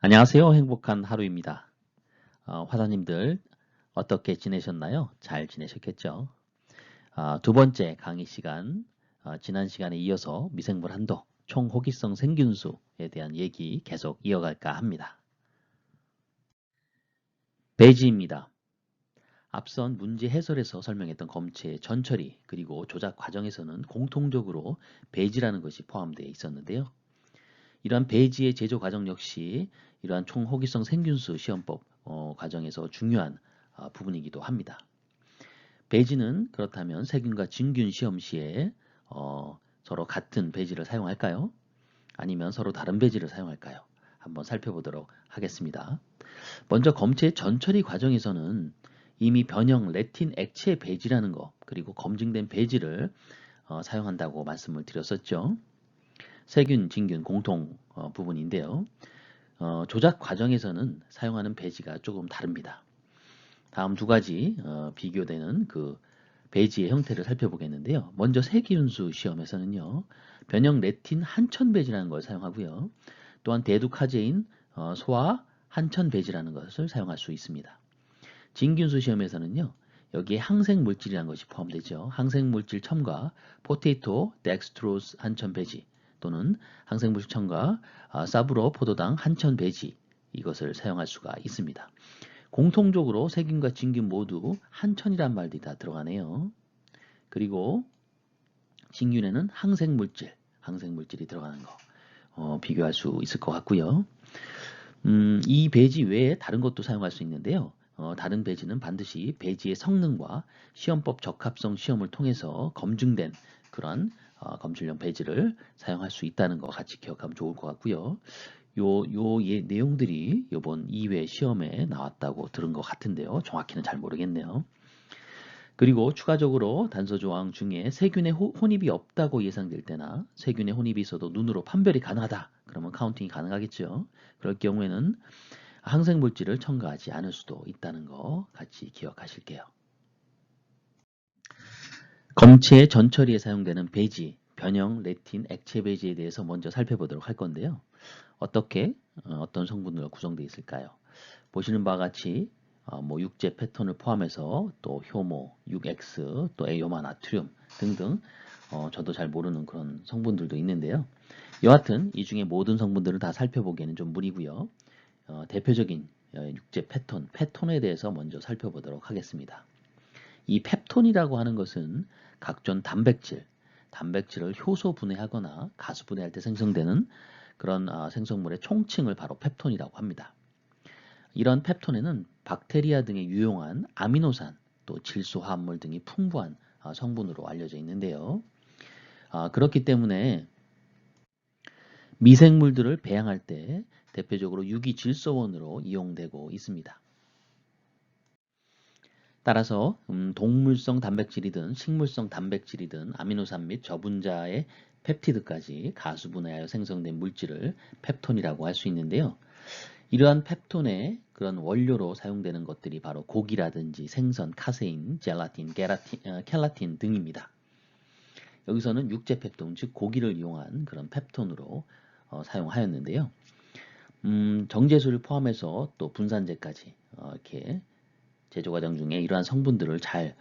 안녕하세요. 행복한 하루입니다. 화사님들 어떻게 지내셨나요? 잘 지내셨겠죠? 두 번째 강의 시간, 지난 시간에 이어서 미생물 한도, 총호기성 생균수에 대한 얘기 계속 이어갈까 합니다. 배지입니다. 앞선 문제 해설에서 설명했던 검체 전처리 그리고 조작 과정에서는 공통적으로 배지라는 것이 포함되어 있었는데요. 이러한 배지의 제조 과정 역시 이러한 총호기성 생균수 시험법 과정에서 중요한 부분이기도 합니다. 배지는 그렇다면 세균과 진균 시험 시에 서로 같은 배지를 사용할까요? 아니면 서로 다른 배지를 사용할까요? 한번 살펴보도록 하겠습니다. 먼저 검체 전처리 과정에서는 이미 변형 레틴 액체 배지라는 거 그리고 검증된 배지를 사용한다고 말씀을 드렸었죠. 세균, 진균 공통 부분인데요. 조작 과정에서는 사용하는 배지가 조금 다릅니다. 다음 두 가지 비교되는 그 배지의 형태를 살펴보겠는데요. 먼저 세기윤수 시험에서는요. 변형 레틴 한천 배지라는 걸 사용하고요. 또한 대두카제인 소화 한천 배지라는 것을 사용할 수 있습니다. 진균수 시험에서는요. 여기에 항생물질이라는 것이 포함되죠. 항생물질 첨가 포테이토 덱스트로스 한천 배지 또는 항생물질 첨가 사브로 포도당 한천 배지 이것을 사용할 수가 있습니다. 공통적으로 세균과 진균 모두 한천이란 말들이 다 들어가네요. 그리고 진균에는 항생물질이 들어가는 거 비교할 수 있을 것 같고요. 이 배지 외에 다른 것도 사용할 수 있는데요. 다른 배지는 반드시 배지의 성능과 시험법 적합성 시험을 통해서 검증된 그런 검출용 배지를 사용할 수 있다는 거 같이 기억하면 좋을 것 같고요. 내용들이 이번 2회 시험에 나왔다고 들은 것 같은데요. 정확히는 잘 모르겠네요. 그리고 추가적으로 단서 조항 중에 세균의 혼입이 없다고 예상될 때나 세균의 혼입이 있어도 눈으로 판별이 가능하다. 그러면 카운팅이 가능하겠죠. 그럴 경우에는 항생물질을 첨가하지 않을 수도 있다는 거 같이 기억하실게요. 검체 전처리에 사용되는 배지, 변형 레틴 액체 배지에 대해서 먼저 살펴보도록 할 건데요. 어떤 성분으로 구성되어 있을까요? 보시는 바와 같이 육제 패턴을 포함해서 또 효모, 6X, 또 에오마 나트륨 등등 저도 잘 모르는 그런 성분들도 있는데요. 여하튼 이 중에 모든 성분들을 다 살펴보기에는 좀 무리고요. 대표적인 육제 펩톤에 대해서 먼저 살펴보도록 하겠습니다. 이 펩톤이라고 하는 것은 각종 단백질을 효소 분해하거나 가수 분해할 때 생성되는 그런 생성물의 총칭을 바로 펩톤이라고 합니다. 이런 펩톤에는 박테리아 등에 유용한 아미노산, 또 질소화합물 등이 풍부한 성분으로 알려져 있는데요. 그렇기 때문에 미생물들을 배양할 때 대표적으로 유기질소원으로 이용되고 있습니다. 따라서 동물성 단백질이든 식물성 단백질이든 아미노산 및 저분자의 펩티드까지 가수분해하여 생성된 물질을 펩톤이라고 할 수 있는데요. 이러한 펩톤의 그런 원료로 사용되는 것들이 바로 고기라든지 생선, 카세인, 젤라틴, 켈라틴 등입니다. 여기서는 육제 펩톤, 즉 고기를 이용한 그런 펩톤으로 사용하였는데요. 정제수를 포함해서 또 분산제까지 이렇게 제조 과정 중에 이러한 성분들을 잘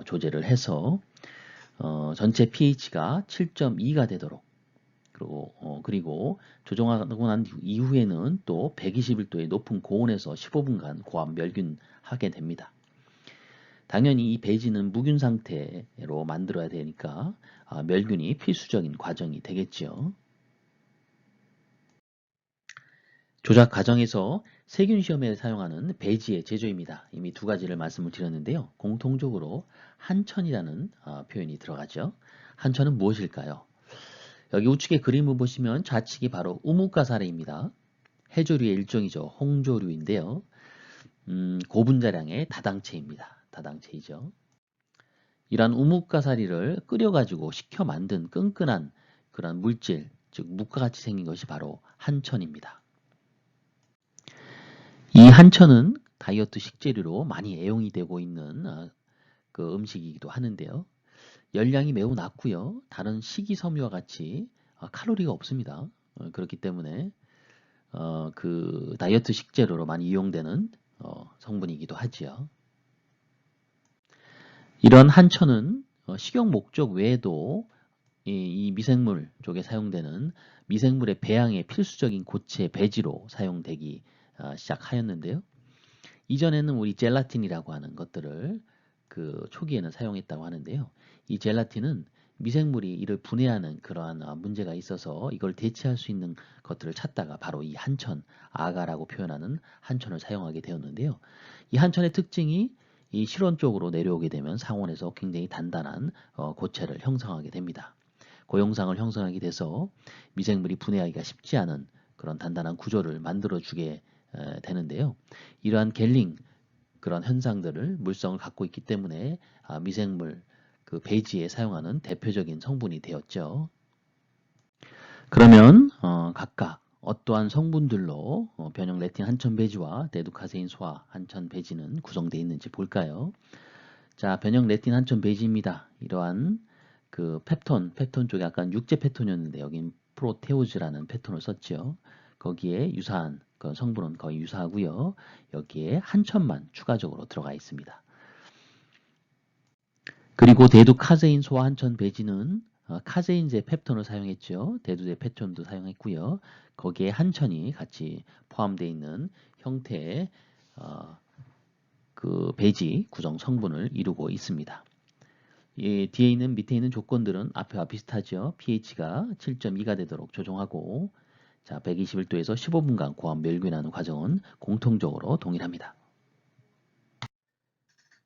조제를 해서 전체 pH가 7.2가 되도록 그리고 조정하고 난 이후에는 또 121도의 높은 고온에서 15분간 고압 멸균하게 됩니다. 당연히 이 배지는 무균 상태로 만들어야 되니까 멸균이 필수적인 과정이 되겠죠. 조작 과정에서 세균 시험에 사용하는 배지의 제조입니다. 이미 두 가지를 말씀을 드렸는데요. 공통적으로 한천이라는 표현이 들어가죠. 한천은 무엇일까요? 여기 우측에 그림을 보시면 좌측이 바로 우뭇가사리입니다. 해조류의 일종이죠. 홍조류인데요. 고분자량의 다당체입니다. 다당체이죠. 이러한 우뭇가사리를 끓여가지고 식혀 만든 끈끈한 그런 물질, 즉 묵과 같이 생긴 것이 바로 한천입니다. 이 한천은 다이어트 식재료로 많이 애용이 되고 있는 그 음식이기도 하는데요. 열량이 매우 낮고요. 다른 식이섬유와 같이 칼로리가 없습니다. 그렇기 때문에 그 다이어트 식재료로 많이 이용되는 성분이기도 하지요. 이런 한천은 식용 목적 외에도 이 미생물 쪽에 사용되는 미생물의 배양에 필수적인 고체 배지로 사용되기 시작하였는데요. 이전에는 우리 젤라틴이라고 하는 것들을 그 초기에는 사용했다고 하는데요. 이 젤라틴은 미생물이 이를 분해하는 그러한 문제가 있어서 이걸 대체할 수 있는 것들을 찾다가 바로 이 한천, 아가라고 표현하는 한천을 사용하게 되었는데요. 이 한천의 특징이 이 실온 쪽으로 내려오게 되면 상온에서 굉장히 단단한 고체를 형성하게 됩니다. 고형상을 형성하게 돼서 미생물이 분해하기가 쉽지 않은 그런 단단한 구조를 만들어주게 되는데요. 이러한 겔링 그런 현상들을 물성을 갖고 있기 때문에 미생물 그 배지에 사용하는 대표적인 성분이 되었죠. 그러면 각각 어떠한 성분들로 변형 레틴 한천 배지와 데두카세인 소화 한천 배지는 구성되어 있는지 볼까요? 자, 변형 레틴 한천 배지입니다. 이러한 그 펩톤 쪽에 약간 육제 펩톤이었는데 여긴 프로테오즈라는 펩톤을 썼죠. 거기에 유사한 그 성분은 거의 유사하고요. 여기에 한천만 추가적으로 들어가 있습니다. 그리고 대두카세인 소화 한천 배지는 카제인제 펩톤을 사용했죠. 대두제 펩톤도 사용했고요. 거기에 한천이 같이 포함되어 있는 형태의 그 배지 구성 성분을 이루고 있습니다. 뒤에 있는 밑에 있는 조건들은 앞에와 비슷하죠. pH가 7.2가 되도록 조정하고 자 121도에서 15분간 고압 멸균하는 과정은 공통적으로 동일합니다.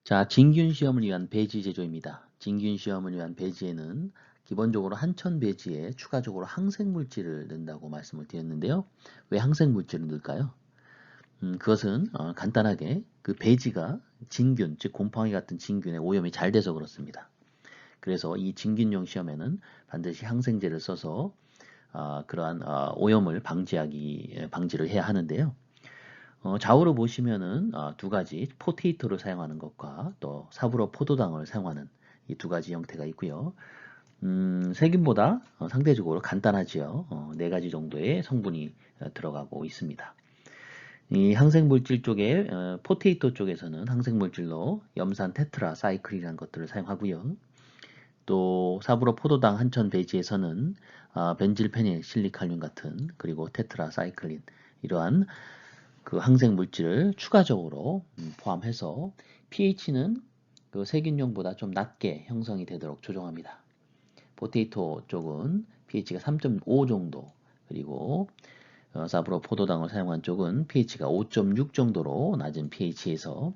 자, 진균 시험을 위한 배지 제조입니다. 진균 시험을 위한 배지에는 기본적으로 한천 배지에 추가적으로 항생물질을 넣는다고 말씀을 드렸는데요. 왜 항생물질을 넣을까요? 그것은 간단하게 그 배지가 진균, 즉 곰팡이 같은 진균에 오염이 잘 돼서 그렇습니다. 그래서 이 진균용 시험에는 반드시 항생제를 써서 그러한 오염을 방지를 해야 하는데요. 좌우로 보시면은 두 가지 포테이토를 사용하는 것과 또 사브로 포도당을 사용하는 이 두 가지 형태가 있고요. 세균보다 상대적으로 간단하지요. 네 가지 정도의 성분이 들어가고 있습니다. 이 항생물질 쪽에 포테이토 쪽에서는 항생물질로 염산 테트라 사이클이라는 것들을 사용하고요. 또 사브로 포도당 한천 배지에서는 벤질페닐 실리칼륨 같은 그리고 테트라 사이클린 이러한 그 항생 물질을 추가적으로 포함해서 pH는 그 세균용보다 좀 낮게 형성이 되도록 조정합니다. 포테이토 쪽은 pH가 3.5 정도 그리고 사브로 포도당을 사용한 쪽은 pH가 5.6 정도로 낮은 pH에서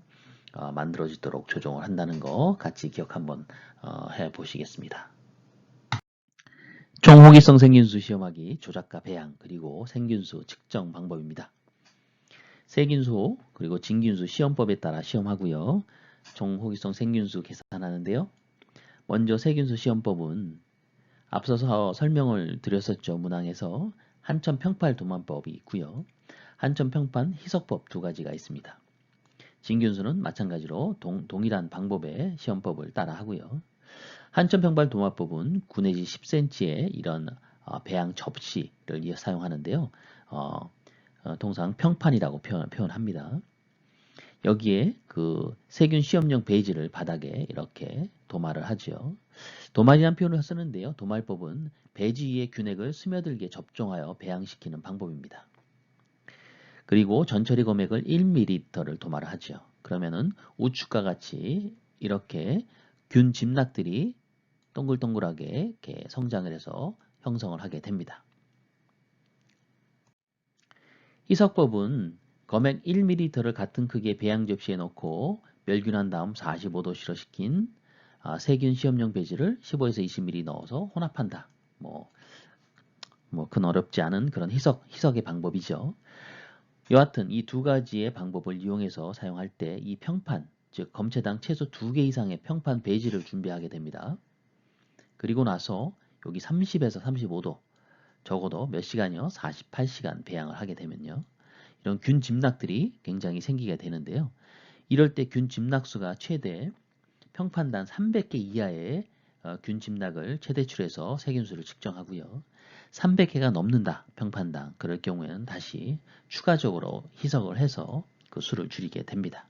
만들어지도록 조정을 한다는 거 같이 기억 한번 해 보시겠습니다. 총호기성 생균수 시험하기 조작과 배양 그리고 생균수 측정 방법입니다. 세균수 그리고 진균수 시험법에 따라 시험하고요. 총호기성 생균수 계산하는데요. 먼저 세균수 시험법은 앞서서 설명을 드렸었죠. 문항에서 한천평팔 도만법이 있고요. 한천평판 희석법 두 가지가 있습니다. 진균수는 마찬가지로 동일한 방법의 시험법을 따라 하고요. 한천평발 도마법은 9 내지 10cm의 이런 배양 접시를 사용하는데요. 통상 평판이라고 표현합니다. 여기에 그 세균 시험용 베이지를 바닥에 이렇게 도마를 하죠. 도말이라는 표현을 쓰는데요. 도말법은 배지 위에 균액을 스며들게 접종하여 배양시키는 방법입니다. 그리고 전처리 검액을 1ml를 도말을 하죠. 그러면은 우측과 같이 이렇게 균 집락들이 동글동글하게 이렇게 성장을 해서 형성을 하게 됩니다. 희석법은 검액 1ml를 같은 크기의 배양 접시에 넣고 멸균한 다음 45도 실어시킨 세균 시험용 배지를 15에서 20ml 넣어서 혼합한다. 큰 어렵지 않은 그런 희석의 방법이죠. 여하튼 이 두 가지의 방법을 이용해서 사용할 때 이 평판, 즉 검체당 최소 2개 이상의 평판 배지를 준비하게 됩니다. 그리고 나서 여기 30에서 35도 적어도 몇 시간이요? 48시간 배양을 하게 되면요. 이런 균 집락들이 굉장히 생기게 되는데요. 이럴 때 균 집락수가 최대 평판당 300개 이하의 균 집락을 최대치로 해서 세균수를 측정하고요. 300개가 넘는다. 평판당. 그럴 경우에는 다시 추가적으로 희석을 해서 그 수를 줄이게 됩니다.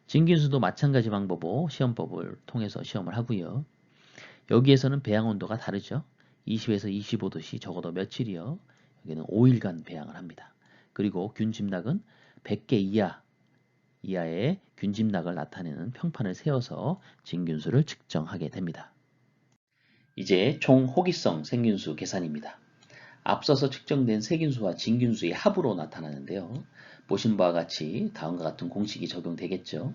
진균수도 마찬가지 방법으로 시험법을 통해서 시험을 하고요. 여기에서는 배양 온도가 다르죠. 20에서 25도씨 적어도 며칠이요. 여기는 5일간 배양을 합니다. 그리고 균집락은 100개 이하의 균집락을 나타내는 평판을 세워서 진균수를 측정하게 됩니다. 이제 총 호기성 생균수 계산입니다. 앞서서 측정된 세균수와 진균수의 합으로 나타나는데요. 보신 바와 같이 다음과 같은 공식이 적용되겠죠.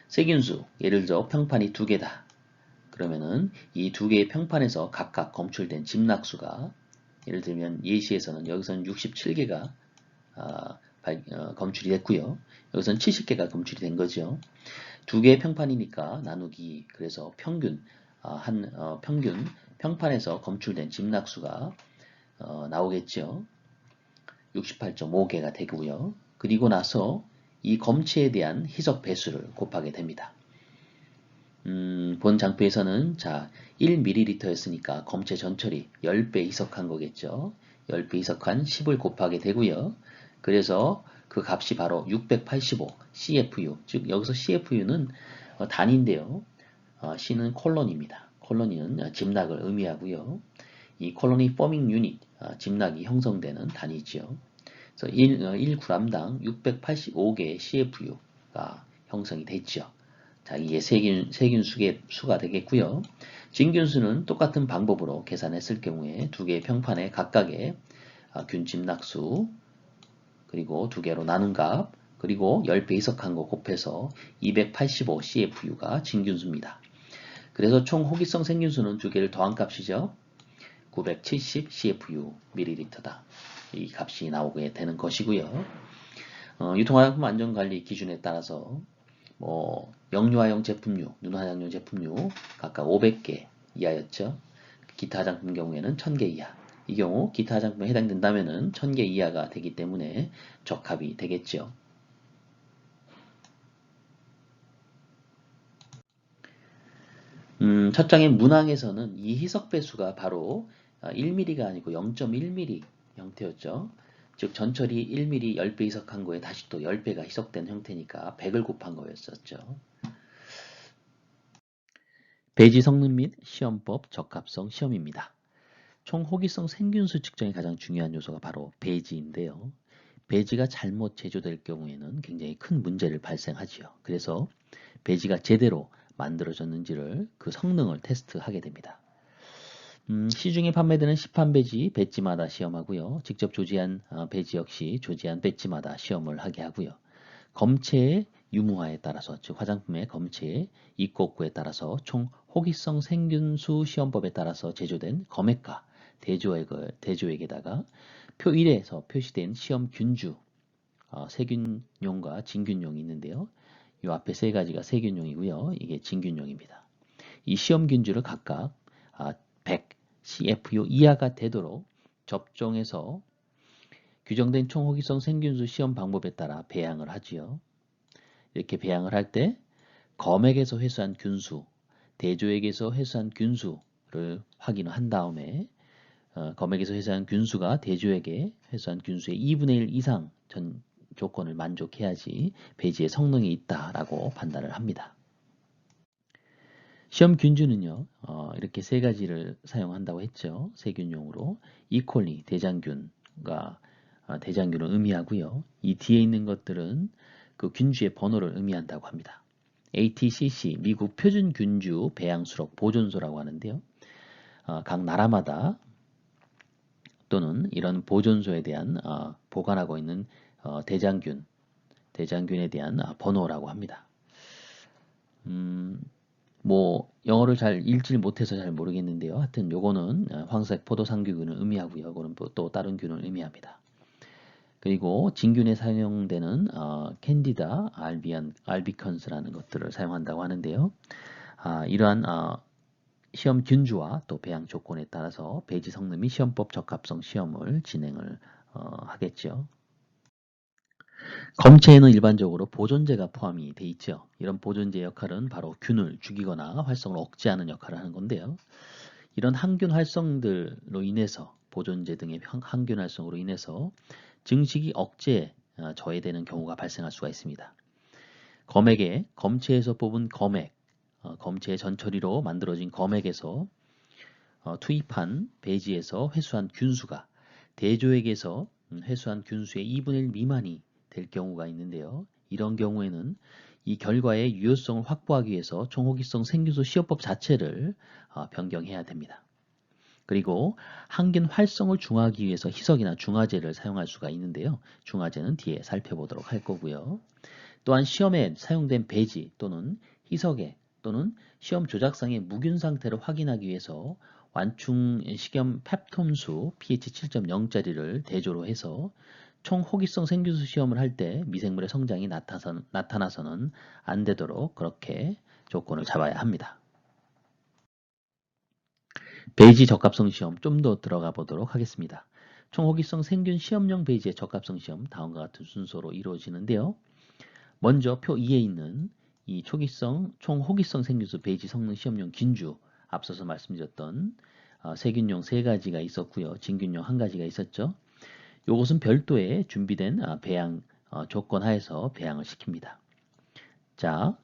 세균수, 예를 들어 평판이 2개다. 그러면은 이 2개의 평판에서 각각 검출된 집락수가, 예를 들면 예시에서는 여기서는 67개가 검출이 됐고요. 여기서는 70개가 검출이 된 거죠. 2개의 평판이니까 나누기, 그래서 평균 평균 평판에서 검출된 집락수가 나오겠죠. 68.5개가 되고요. 그리고 나서 이 검체에 대한 희석 배수를 곱하게 됩니다. 본 장표에서는 1ml였으니까 검체 전처리 10배 희석한 거겠죠. 10배 희석한 10을 곱하게 되고요. 그래서 그 값이 바로 685 CFU, 즉 여기서 CFU는 단위인데요. C는 콜로니입니다. 콜로니는 집락을 의미하고요. 이 콜로니 포밍 유닛, 집락이 형성되는 단위죠. 그래서 1g당 685개의 CFU가 형성이 됐죠. 자, 이게 세균 수가 되겠고요. 진균수는 똑같은 방법으로 계산했을 경우에 2개의 평판에 각각의 균 집락수, 그리고 2개로 나눈 값, 그리고 10배 희석한 거 곱해서 285 CFU가 진균수입니다. 그래서 총 호기성 생균수는 2개를 더한 값이죠. 970 CFU ml다. 이 값이 나오게 되는 것이고요. 유통화장품 안전관리 기준에 따라서 영유아용 제품류, 눈화장용 제품류 각각 500개 이하였죠. 기타 화장품 경우에는 1000개 이하. 이 경우 기타 화장품에 해당된다면 1000개 이하가 되기 때문에 적합이 되겠죠. 첫 장의 문항에서는 이 희석 배수가 바로 1mm가 아니고 0.1mm 형태였죠. 즉 전처리 1mm 10배 희석한 거에 다시 또 10배가 희석된 형태니까 100을 곱한 거였었죠. 배지 성능 및 시험법 적합성 시험입니다. 총 호기성 생균수 측정의 가장 중요한 요소가 바로 배지인데요. 배지가 잘못 제조될 경우에는 굉장히 큰 문제를 발생하지요. 그래서 배지가 제대로 만들어졌는지를 그 성능을 테스트하게 됩니다. 시중에 판매되는 시판 배지 배지마다 시험하고요. 직접 조지한 배지 역시 조지한 배지마다 시험을 하게 하고요. 검체의 유무화에 따라서, 즉 화장품의 검체의 입고구에 따라서 총 호기성 생균수 시험법에 따라서 제조된 검액과 대조액에다가 표 1에서 표시된 시험 균주, 세균용과 진균용이 있는데요. 이 앞에 세 가지가 세균용이고요. 이게 진균용입니다. 이 시험 균주를 각각 100 CFU 이하가 되도록 접종해서 규정된 총 호기성 생균수 시험 방법에 따라 배양을 하지요. 이렇게 배양을 할 때 검액에서 회수한 균수, 대조액에서 회수한 균수를 확인을 한 다음에 검액에서 회수한 균수가 대조액에 회수한 균수의 2분의 1 이상 전 조건을 만족해야지 배지의 성능이 있다라고 판단을 합니다. 시험 균주는요, 이렇게 세 가지를 사용한다고 했죠. 세균용으로 이콜리, 대장균과 대장균을 의미하고요. 이 뒤에 있는 것들은 그 균주의 번호를 의미한다고 합니다. ATCC, 미국 표준균주 배양수록 보존소라고 하는데요. 각 나라마다 또는 이런 보존소에 대한 보관하고 있는 대장균에 대한 번호라고 합니다. 영어를 잘 읽질 못해서 잘 모르겠는데요. 하여튼 요거는 황색 포도상귀균을 의미하고요. 요거는 또 다른 균을 의미합니다. 그리고 진균에 사용되는 캔디다 알비컨스라는 것들을 사용한다고 하는데요. 이러한 시험 균주와 또 배양 조건에 따라서 배지 성능 및 시험법 적합성 시험을 진행을 하겠죠. 검체에는 일반적으로 보존제가 포함이 돼 있죠. 이런 보존제 역할은 바로 균을 죽이거나 활성을 억제하는 역할을 하는 건데요. 이런 항균 활성들로 인해서 보존제 등의 항균 활성으로 인해서 증식이 억제 저해되는 경우가 발생할 수가 있습니다. 검액에 검체에서 뽑은 검액, 검체의 전처리로 만들어진 검액에서 투입한 배지에서 회수한 균수가 대조액에서 회수한 균수의 2분의 1 미만이 될 경우가 있는데요. 이런 경우에는 이 결과의 유효성을 확보하기 위해서 총호기성 생균수 시효법 자체를 변경해야 됩니다. 그리고 항균 활성을 중화하기 위해서 희석이나 중화제를 사용할 수가 있는데요. 중화제는 뒤에 살펴보도록 할 거고요. 또한 시험에 사용된 배지 또는 희석액 또는 시험 조작상의 무균 상태를 확인하기 위해서 완충 식염 펩톤수 pH 7.0짜리를 대조로 해서 총호기성 생균수 시험을 할 때 미생물의 성장이 나타나서는 안 되도록 그렇게 조건을 잡아야 합니다. 베이지 적합성 시험 좀 더 들어가 보도록 하겠습니다. 총호기성 생균 시험용 베이지의 적합성 시험 다음과 같은 순서로 이루어지는데요. 먼저 표 2에 있는 이 총호기성 생균수 베이지 성능 시험용 긴주 앞서서 말씀드렸던 세균용 3가지가 있었고요. 진균용 1가지가 있었죠. 이것은 별도의 준비된 배양 조건 하에서 배양을 시킵니다. 자,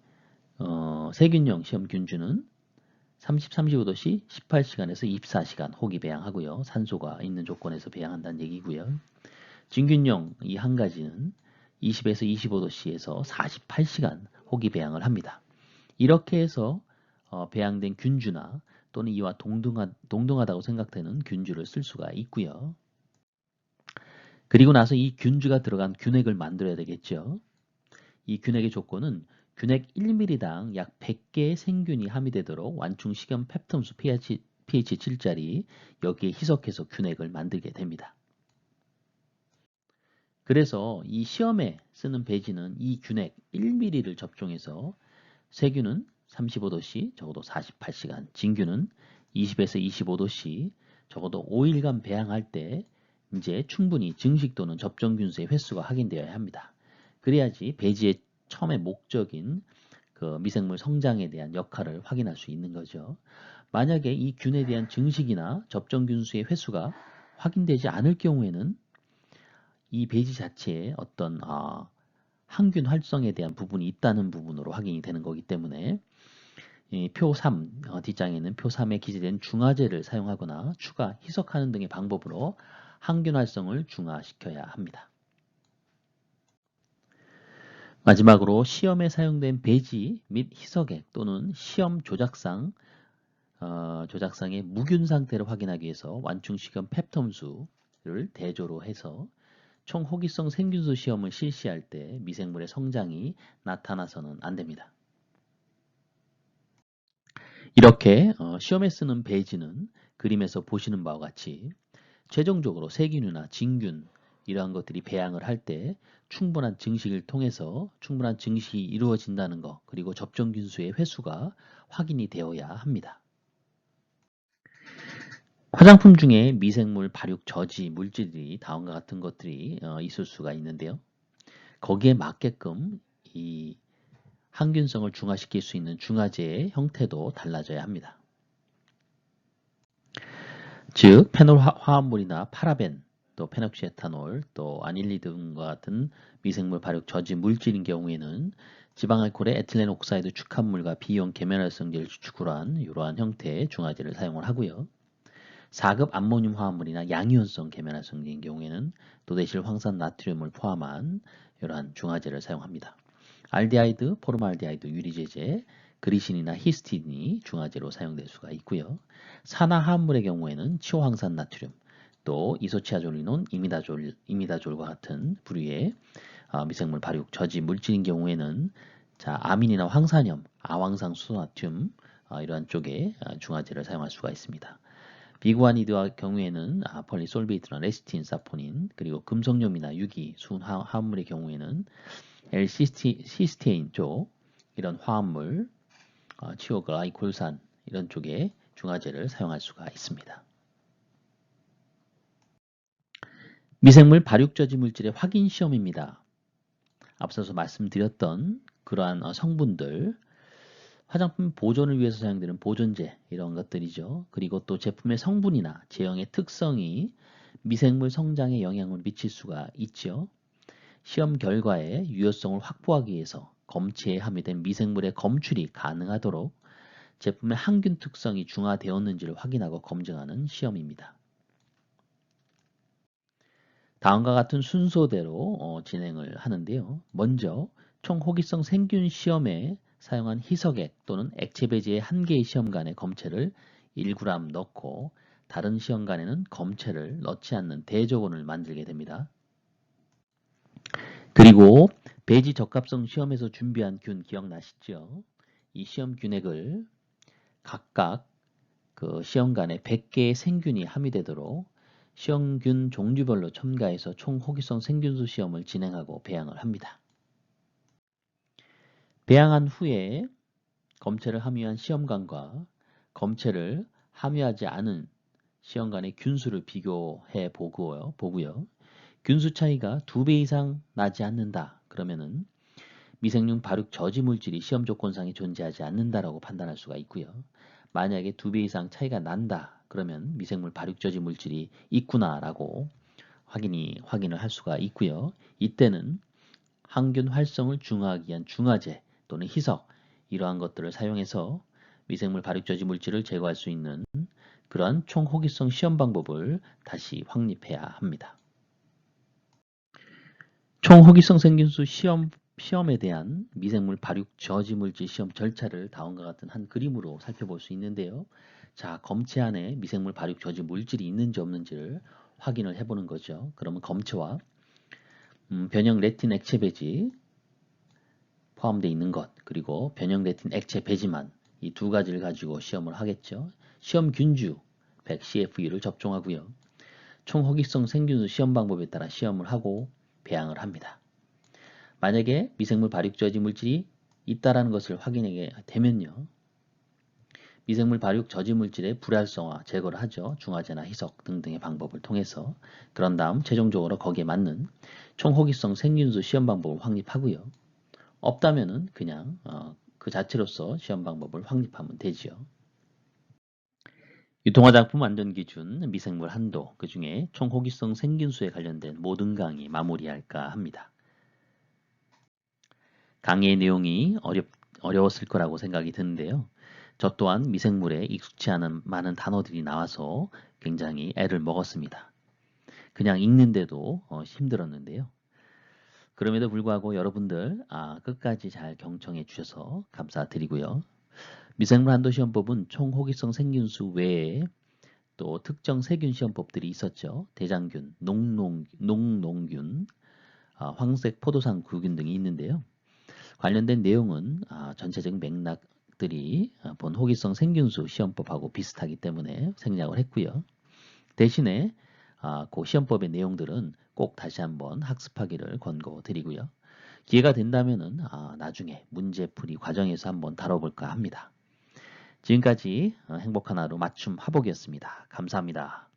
세균용 시험 균주는 30, 35도씨 18시간에서 24시간 호기 배양하고요. 산소가 있는 조건에서 배양한다는 얘기고요. 진균용 이 1가지는 20에서 25도씨에서 48시간 호기 배양을 합니다. 이렇게 해서 배양된 균주나 또는 이와 동등하다고 생각되는 균주를 쓸 수가 있고요. 그리고 나서 이 균주가 들어간 균액을 만들어야 되겠죠. 이 균액의 조건은 균액 1ml당 약 100개의 생균이 함유되도록 완충식염 펩톤수 pH 7짜리 여기에 희석해서 균액을 만들게 됩니다. 그래서 이 시험에 쓰는 배지는 이 균액 1ml를 접종해서 세균은 35도씨 적어도 48시간, 진균은 20에서 25도씨 적어도 5일간 배양할 때 이제 충분히 증식 또는 접종균수의 횟수가 확인되어야 합니다. 그래야지 배지의 처음의 목적인 그 미생물 성장에 대한 역할을 확인할 수 있는 거죠. 만약에 이 균에 대한 증식이나 접종균수의 횟수가 확인되지 않을 경우에는 이 배지 자체에 어떤 항균 활성에 대한 부분이 있다는 부분으로 확인이 되는 거기 때문에 표 3, 뒷장에는 표 3에 기재된 중화제를 사용하거나 추가 희석하는 등의 방법으로 항균 활성을 중화시켜야 합니다. 마지막으로 시험에 사용된 배지 및 희석액 또는 시험 조작상의 무균 상태를 확인하기 위해서 완충식염 펩톤수를 대조로 해서 총호기성 생균수 시험을 실시할 때 미생물의 성장이 나타나서는 안 됩니다. 이렇게 시험에 쓰는 배지는 그림에서 보시는 바와 같이 최종적으로 세균이나 진균 이러한 것들이 배양을 할 때 충분한 증식을 통해서 충분한 증식이 이루어진다는 것 그리고 접종균수의 횟수가 확인이 되어야 합니다. 화장품 중에 미생물 발육 저지 물질이 다음과 같은 것들이 있을 수가 있는데요. 거기에 맞게끔 이 항균성을 중화시킬 수 있는 중화제의 형태도 달라져야 합니다. 즉 페놀 화합물이나 파라벤, 또 페녹시에탄올, 또 아닐리 등과 같은 미생물 발육 저지 물질인 경우에는 지방알코올의 에틸렌 옥사이드 축합물과 비이온 계면활성제를 주축으로 한 이러한 형태의 중화제를 사용을 하고요. 4급 암모늄 화합물이나 양이온성 계면활성제인 경우에는 도대실 황산 나트륨을 포함한 이러한 중화제를 사용합니다. 알데하이드, 포름알데하이드 유리제제, 그리신이나 히스틴이 중화제로 사용될 수가 있고요. 산화 화합물의 경우에는 치오황산 나트륨, 또 이소치아졸리논, 이미다졸과 같은 부류의 미생물 발육 저지 물질인 경우에는 아민이나 황산염, 아황산 수소나트륨 이러한 쪽에 중화제를 사용할 수가 있습니다. 비구아니드와 경우에는 폴리솔베이트나 레시틴, 사포닌, 그리고 금속염이나 유기, 수은 화합물의 경우에는 L-시스테인 쪽 이런 화합물, 치오글라이콜산 이런 쪽에 중화제를 사용할 수가 있습니다. 미생물 발육저지 물질의 확인 시험입니다. 앞서서 말씀드렸던 그러한 성분들 화장품 보존을 위해서 사용되는 보존제 이런 것들이죠. 그리고 또 제품의 성분이나 제형의 특성이 미생물 성장에 영향을 미칠 수가 있죠. 시험 결과에 유효성을 확보하기 위해서 검체에 함유된 미생물의 검출이 가능하도록 제품의 항균 특성이 중화되었는지를 확인하고 검증하는 시험입니다. 다음과 같은 순서대로 진행을 하는데요. 먼저 총호기성 생균 시험에 사용한 희석액 또는 액체 배지의 한 개의 시험관에 검체를 1g 넣고 다른 시험관에는 검체를 넣지 않는 대조원을 만들게 됩니다. 그리고 배지 적합성 시험에서 준비한 균 기억나시죠? 이 시험 균액을 각각 그 시험관에 100개의 생균이 함유되도록 시험균 종류별로 첨가해서 총호기성 생균수 시험을 진행하고 배양을 합니다. 배양한 후에 검체를 함유한 시험관과 검체를 함유하지 않은 시험관의 균수를 비교해 보고요. 균수 차이가 2배 이상 나지 않는다. 그러면은 미생물 발육 저지 물질이 시험 조건상에 존재하지 않는다라고 판단할 수가 있고요. 만약에 2배 이상 차이가 난다. 그러면 미생물 발육 저지 물질이 있구나라고 확인을 할 수가 있고요. 이때는 항균 활성을 중화하기 위한 중화제 또는 희석 이러한 것들을 사용해서 미생물 발육 저지 물질을 제거할 수 있는 그러한 총호기성 시험 방법을 다시 확립해야 합니다. 총호기성 생균수 시험에 대한 미생물 발육 저지 물질 시험 절차를 다음과 같은 한 그림으로 살펴볼 수 있는데요. 자, 검체 안에 미생물 발육 저지 물질이 있는지 없는지를 확인을 해보는 거죠. 그러면 검체와 변형 레틴 액체 배지 포함되어 있는 것, 그리고 변형 레틴 액체 배지만 이 두 가지를 가지고 시험을 하겠죠. 시험 균주 100CFU를 접종하고요. 총호기성 생균수 시험 방법에 따라 시험을 하고 배양을 합니다. 만약에 미생물 발육 저지 물질이 있다라는 것을 확인하게 되면요. 미생물 발육 저지 물질의 불활성화 제거를 하죠. 중화제나 희석 등등의 방법을 통해서. 그런 다음 최종적으로 거기에 맞는 총호기성 생균수 시험 방법을 확립하고요. 없다면은 그냥 그 자체로서 시험 방법을 확립하면 되지요. 유통화장품 안전기준, 미생물 한도, 그 중에 총호기성 생균수에 관련된 모든 강의 마무리할까 합니다. 강의의 내용이 어려웠을 거라고 생각이 드는데요. 저 또한 미생물에 익숙치 않은 많은 단어들이 나와서 굉장히 애를 먹었습니다. 그냥 읽는데도 힘들었는데요. 그럼에도 불구하고 여러분들 끝까지 잘 경청해 주셔서 감사드리고요. 미생물 한도 시험법은 총호기성 생균수 외에 또 특정 세균 시험법들이 있었죠. 대장균, 농농균, 황색 포도상 구균 등이 있는데요. 관련된 내용은 전체적 맥락들이 본 호기성 생균수 시험법하고 비슷하기 때문에 생략을 했고요. 대신에 그 시험법의 내용들은 꼭 다시 한번 학습하기를 권고드리고요. 기회가 된다면은 나중에 문제풀이 과정에서 한번 다뤄볼까 합니다. 지금까지 행복한 하루 맞춤 화복이었습니다. 감사합니다.